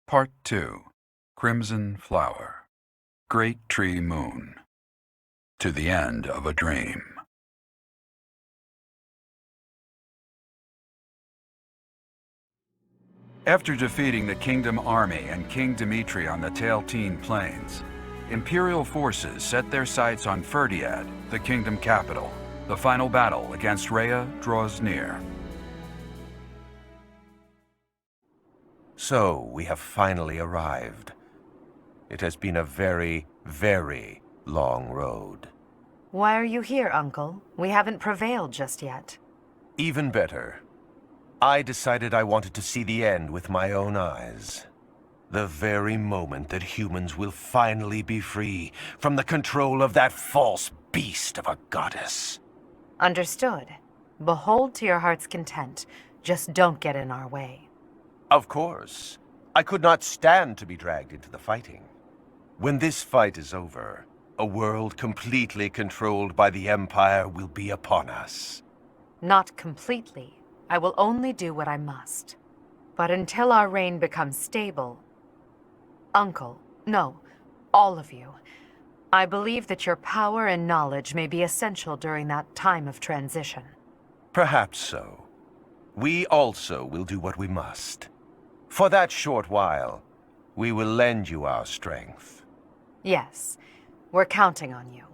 Part 2. Crimson Flower. Great Tree Moon. To the End of a Dream. After defeating the Kingdom Army and King Dimitri on the Tailteen Plains, Imperial forces set their sights on Ferdiad, the kingdom capital. The final battle against Rhea draws near. So, we have finally arrived. It has been a very, very long road. Why are you here, Uncle? We haven't prevailed just yet. Even better. I decided I wanted to see the end with my own eyes. The very moment that humans will finally be free from the control of that false beast of a goddess. Understood. Behold to your heart's content. Just don't get in our way. Of course. I could not stand to be dragged into the fighting. When this fight is over, a world completely controlled by the Empire will be upon us. Not completely. I will only do what I must. But until our reign becomes stable... Uncle, no, all of you. I believe that your power and knowledge may be essential during that time of transition. Perhaps so. We also will do what we must. For that short while, we will lend you our strength. Yes, we're counting on you.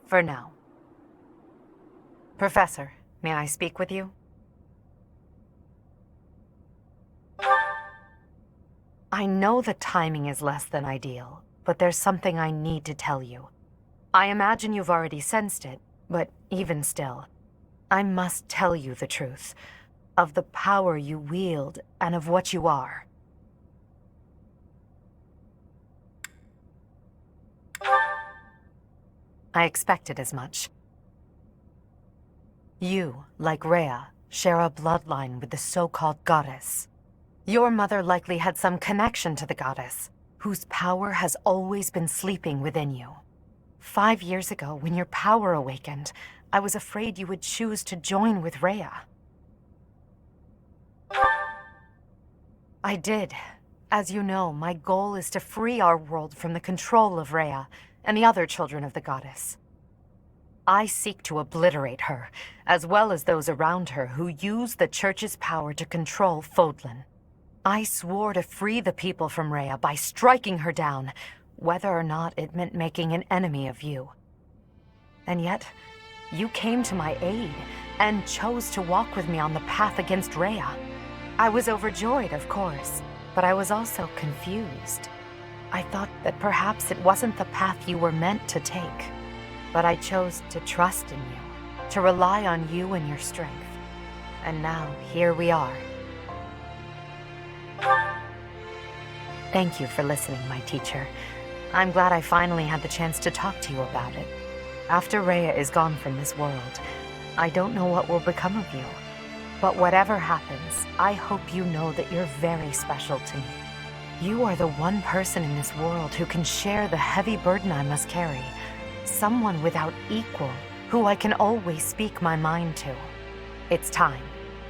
For now. Professor, may I speak with you? I know the timing is less than ideal, but there's something I need to tell you. I imagine you've already sensed it, but even still, I must tell you the truth. Of the power you wield, and of what you are. I expected as much. You, like Rhea, share a bloodline with the so-called goddess. Your mother likely had some connection to the goddess, whose power has always been sleeping within you. 5 years ago, when your power awakened, I was afraid you would choose to join with Rhea. I did. As you know, my goal is to free our world from the control of Rhea and the other children of the goddess. I seek to obliterate her, as well as those around her who use the Church's power to control Fodlan. I swore to free the people from Rhea by striking her down, whether or not it meant making an enemy of you. And yet, you came to my aid and chose to walk with me on the path against Rhea. I was overjoyed, of course, but I was also confused. I thought that perhaps it wasn't the path you were meant to take. But I chose to trust in you, to rely on you and your strength. And now, here we are. Thank you for listening, my teacher. I'm glad I finally had the chance to talk to you about it. After Rhea is gone from this world, I don't know what will become of you. But whatever happens, I hope you know that you're very special to me. You are the one person in this world who can share the heavy burden I must carry. Someone without equal, who I can always speak my mind to. It's time.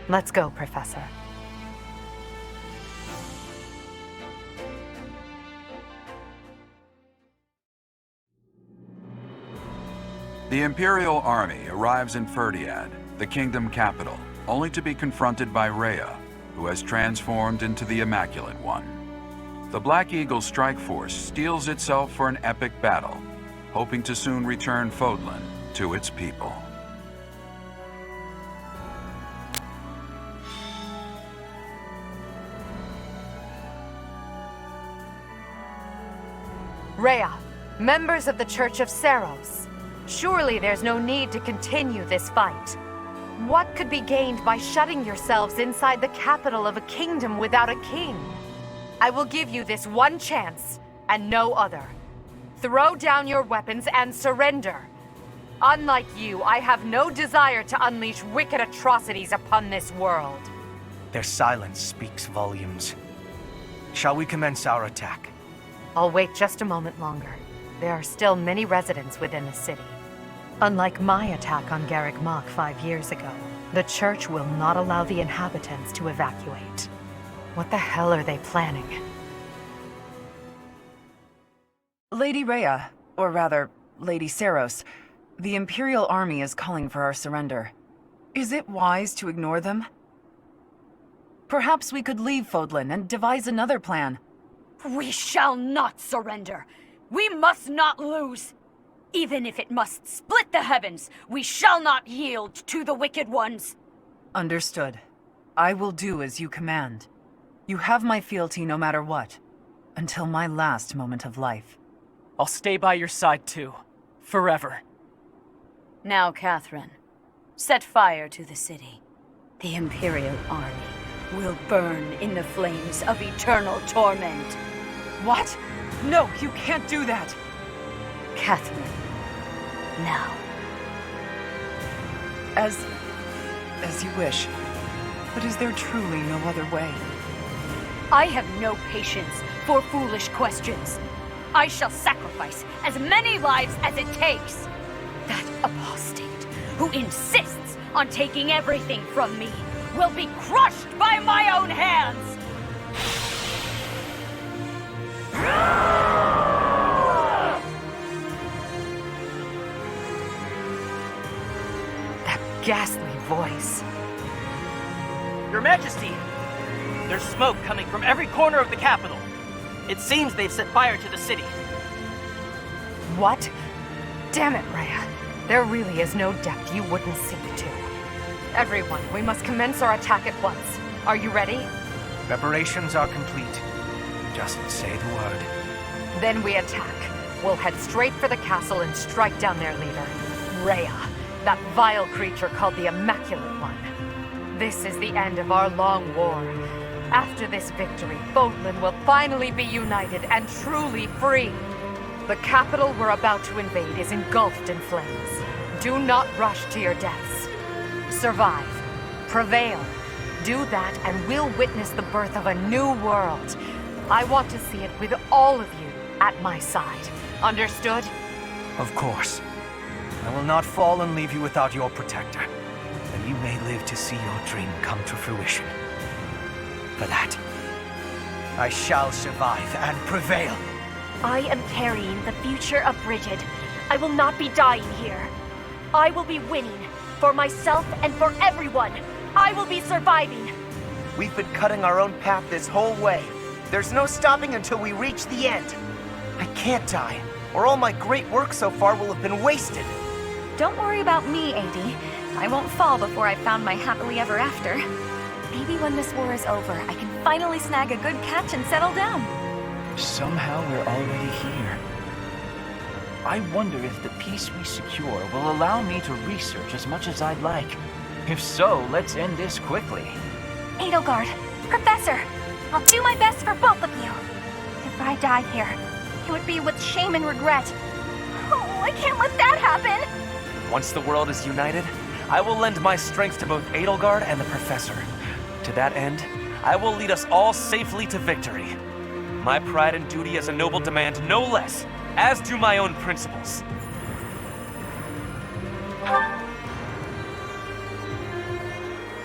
Let's go, Professor. The Imperial Army arrives in Ferdiad, the kingdom capital, only to be confronted by Rhea, who has transformed into the Immaculate One. The Black Eagle strike force steels itself for an epic battle, hoping to soon return Fodlan to its people. Rhea, members of the Church of Seros, surely there's no need to continue this fight. What could be gained by shutting yourselves inside the capital of a kingdom without a king? I will give you this one chance, and no other. Throw down your weapons and surrender. Unlike you, I have no desire to unleash wicked atrocities upon this world. Their silence speaks volumes. Shall we commence our attack? I'll wait just a moment longer. There are still many residents within the city. Unlike my attack on Garrick Mach 5 years ago, the Church will not allow the inhabitants to evacuate. What the hell are they planning? Lady Rhea, or rather, Lady Saros, the Imperial Army is calling for our surrender. Is it wise to ignore them? Perhaps we could leave Fodlan and devise another plan. We shall not surrender. We must not lose. Even if it must split the heavens, we shall not yield to the wicked ones. Understood. I will do as you command. You have my fealty no matter what, until my last moment of life. I'll stay by your side too. Forever. Now, Catherine, set fire to the city. The Imperial Army will burn in the flames of eternal torment. What? No, you can't do that! Catherine, now. As you wish. But is there truly no other way? I have no patience for foolish questions. I shall sacrifice as many lives as it takes. That apostate who insists on taking everything from me will be crushed by my own hands! That ghastly voice. Your Majesty! There's smoke coming from every corner of the capital. It seems they've set fire to the city. What? Damn it, Rhea. There really is no depth you wouldn't see to. Everyone, we must commence our attack at once. Are you ready? Preparations are complete. Just say the word. Then we attack. We'll head straight for the castle and strike down their leader, Rhea, that vile creature called the Immaculate One. This is the end of our long war. After this victory, Fodlan will finally be united and truly free. The capital we're about to invade is engulfed in flames. Do not rush to your deaths. Survive. Prevail. Do that and we'll witness the birth of a new world. I want to see it with all of you at my side. Understood? Of course. I will not fall and leave you without your protector. And you may live to see your dream come to fruition. For that, I shall survive and prevail. I am carrying the future of Brigid. I will not be dying here. I will be winning. For myself and for everyone. I will be surviving. We've been cutting our own path this whole way. There's no stopping until we reach the end. I can't die, or all my great work so far will have been wasted. Don't worry about me, AD. I won't fall before I've found my happily ever after. Maybe when this war is over, I can finally snag a good catch and settle down. Somehow we're already here. I wonder if the peace we secure will allow me to research as much as I'd like. If so, let's end this quickly. Edelgard, Professor, I'll do my best for both of you. If I die here, it would be with shame and regret. Oh, I can't let that happen! Once the world is united, I will lend my strength to both Edelgard and the Professor. To that end, I will lead us all safely to victory. My pride and duty as a noble demand no less, as do my own principles.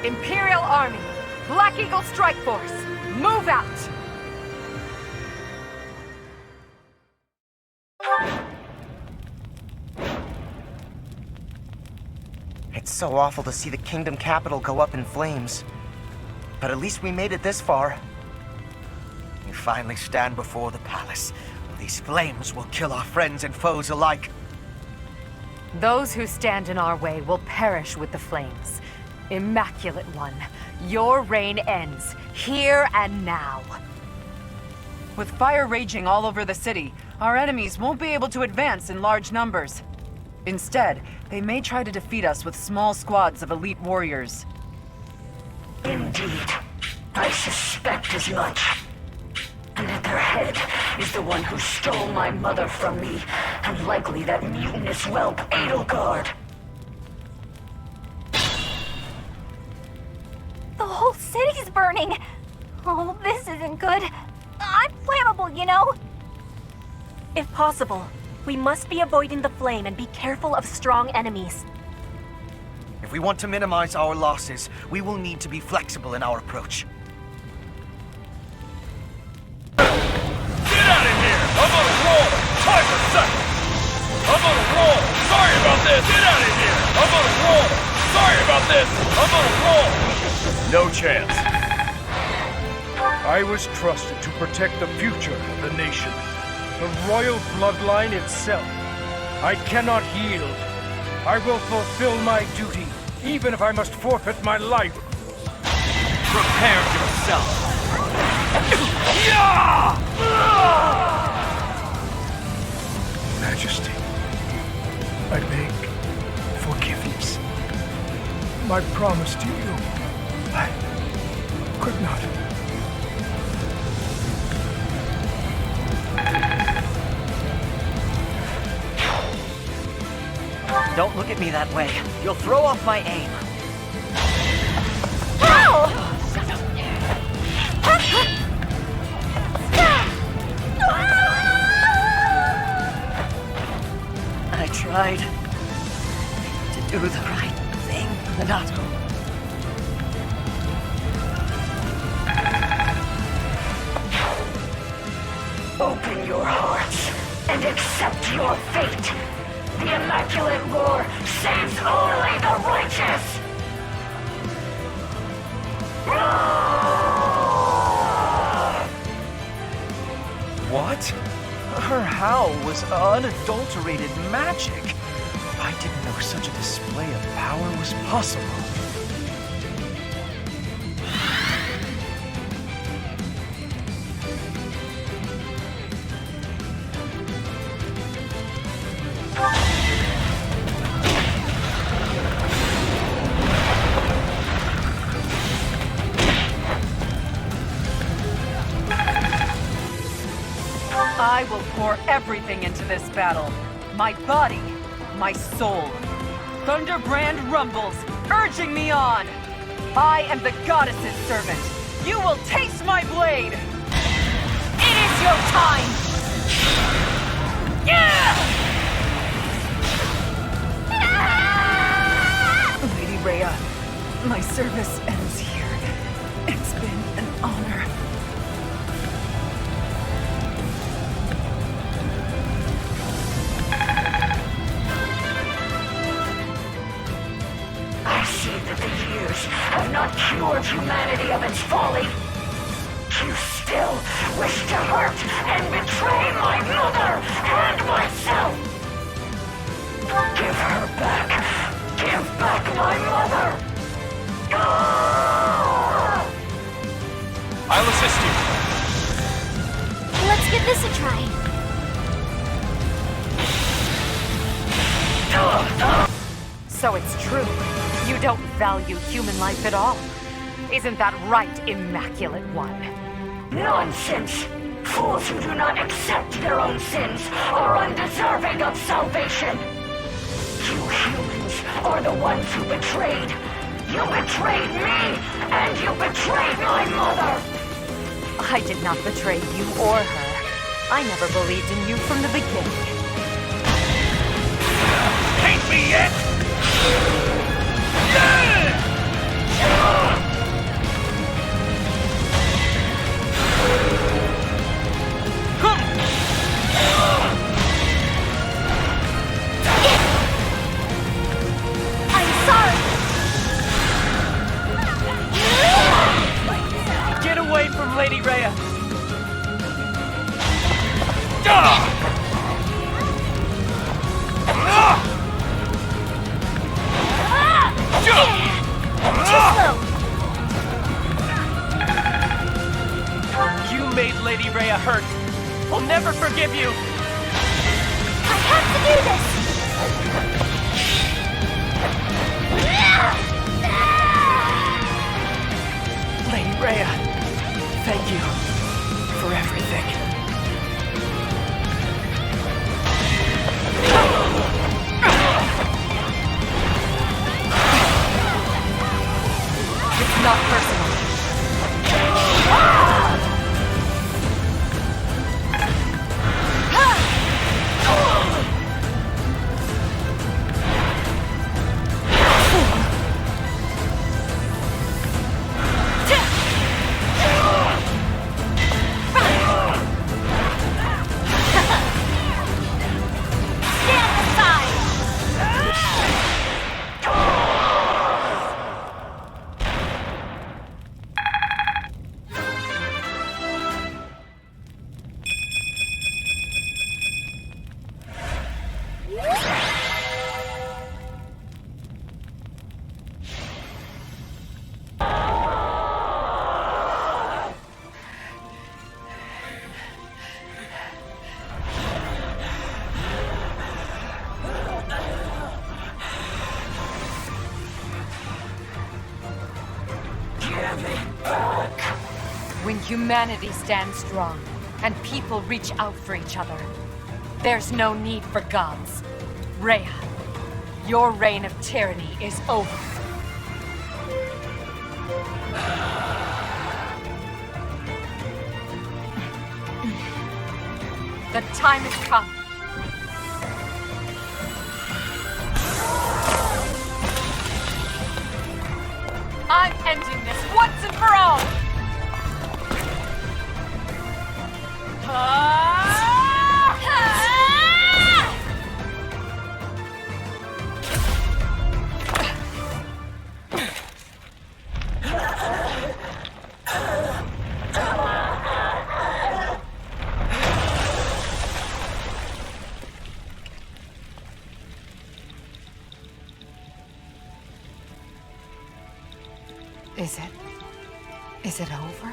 Imperial Army, Black Eagle Strike Force, move out! It's so awful to see the kingdom capital go up in flames. But at least we made it this far. We finally stand before the palace. These flames will kill our friends and foes alike. Those who stand in our way will perish with the flames. Immaculate One, your reign ends, here and now. With fire raging all over the city, our enemies won't be able to advance in large numbers. Instead, they may try to defeat us with small squads of elite warriors. Indeed, I suspect as much. And at their head is the one who stole my mother from me, and likely that mutinous whelp Edelgard. The whole city's burning! Oh, this isn't good. I'm flammable, you know? If possible, we must be avoiding the flame and be careful of strong enemies. If we want to minimize our losses, we will need to be flexible in our approach. Get out of here! I'm on a roll! this! Get out of here! I'm on a roll! Sorry about this! I'm on a roll! No chance. I was trusted to protect the future of the nation. The royal bloodline itself. I cannot yield. I will fulfill my duty, even if I must forfeit my life. Prepare yourself. Majesty, I beg forgiveness. My promise to you, I could not. Don't look at me that way. You'll throw off my aim. I tried to do the right thing, Minato. Open your hearts and accept your fate. The Immaculate War saves only the righteous! What? Her howl was unadulterated magic. I didn't know such a display of power was possible. I will pour everything into this battle. My body, my soul. Thunderbrand rumbles, urging me on. I am the goddess's servant. You will taste my blade. It is your time! Lady Rhea, my service ends here. It's been an honor. I see that the years have not cured humanity of its folly. You still wish to hurt and betray my mother and myself. Give her back. Give back my mother. I'll assist you. Let's give this a try. So it's true. You don't value human life at all. Isn't that right, Immaculate One? Nonsense! Fools who do not accept their own sins are undeserving of salvation. You humans are the ones who betrayed. You betrayed me, and you betrayed my mother! I did not betray you or her. I never believed in you from the beginning. Hate me yet? I'm sorry! Get away from Lady Rhea! You made Lady Rhea hurt. I'll never forgive you. I have to do this! Lady Rhea, thank you for everything. It's not personal. Stand aside! When humanity stands strong and people reach out for each other, there's no need for gods. Rhea, your reign of tyranny is over. The time has come. I'm ending this once and for all! Is it over?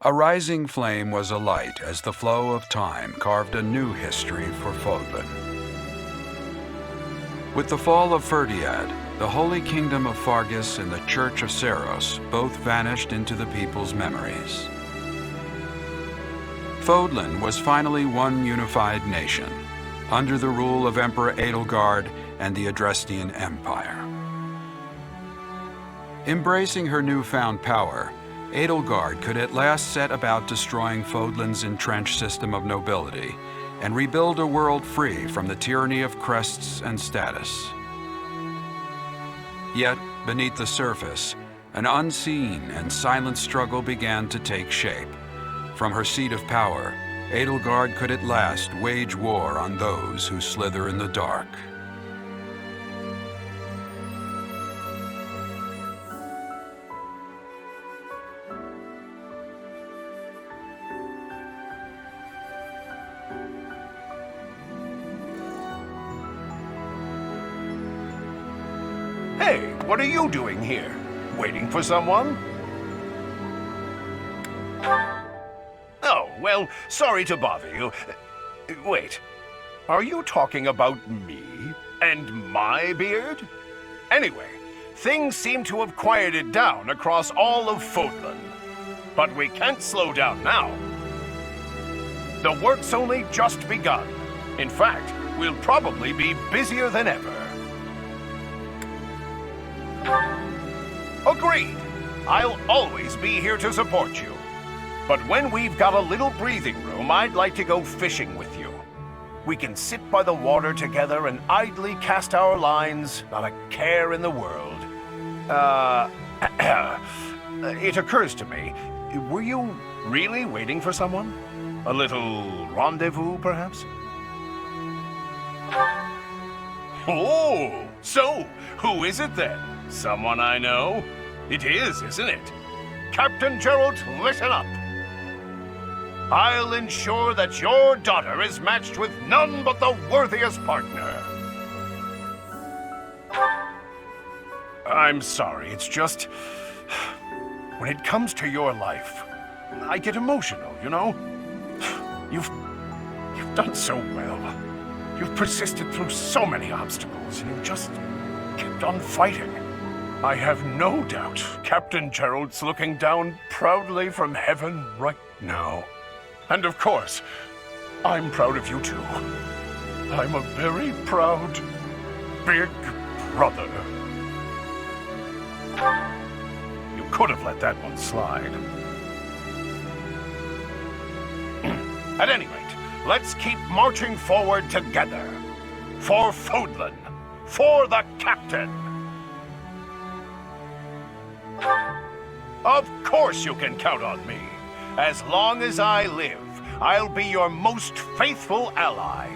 A rising flame was alight as the flow of time carved a new history for Fodlan. With the fall of Ferdiad, the Holy Kingdom of Fargus and the Church of Seros both vanished into the people's memories. Fodlan was finally one unified nation, under the rule of Emperor Edelgard and the Adrestian Empire. Embracing her newfound power, Edelgard could at last set about destroying Fodlan's entrenched system of nobility and rebuild a world free from the tyranny of crests and status. Yet, beneath the surface, an unseen and silent struggle began to take shape. From her seat of power, Edelgard could at last wage war on those who slither in the dark. Hey, what are you doing here? Waiting for someone? Oh, well, sorry to bother you. Wait, are you talking about me and my beard? Anyway, things seem to have quieted down across all of Fodlan. But we can't slow down now. The work's only just begun. In fact, we'll probably be busier than ever. Agreed. I'll always be here to support you. But when we've got a little breathing room, I'd like to go fishing with you. We can sit by the water together and idly cast our lines, not a care in the world. It occurs to me, were you really waiting for someone? A little rendezvous, perhaps? Oh, so who is it then? Someone I know? It is, isn't it? Captain Gerald, listen up. I'll ensure that your daughter is matched with none but the worthiest partner. I'm sorry, it's just... when it comes to your life, I get emotional, you know? You've done so well. You've persisted through so many obstacles, and you just kept on fighting. I have no doubt Captain Gerald's looking down proudly from heaven right now. And of course, I'm proud of you too. I'm a very proud, big brother. You could have let that one slide. At any rate, let's keep marching forward together. For Foodland. For the Captain. Of course you can count on me. As long as I live, I'll be your most faithful ally.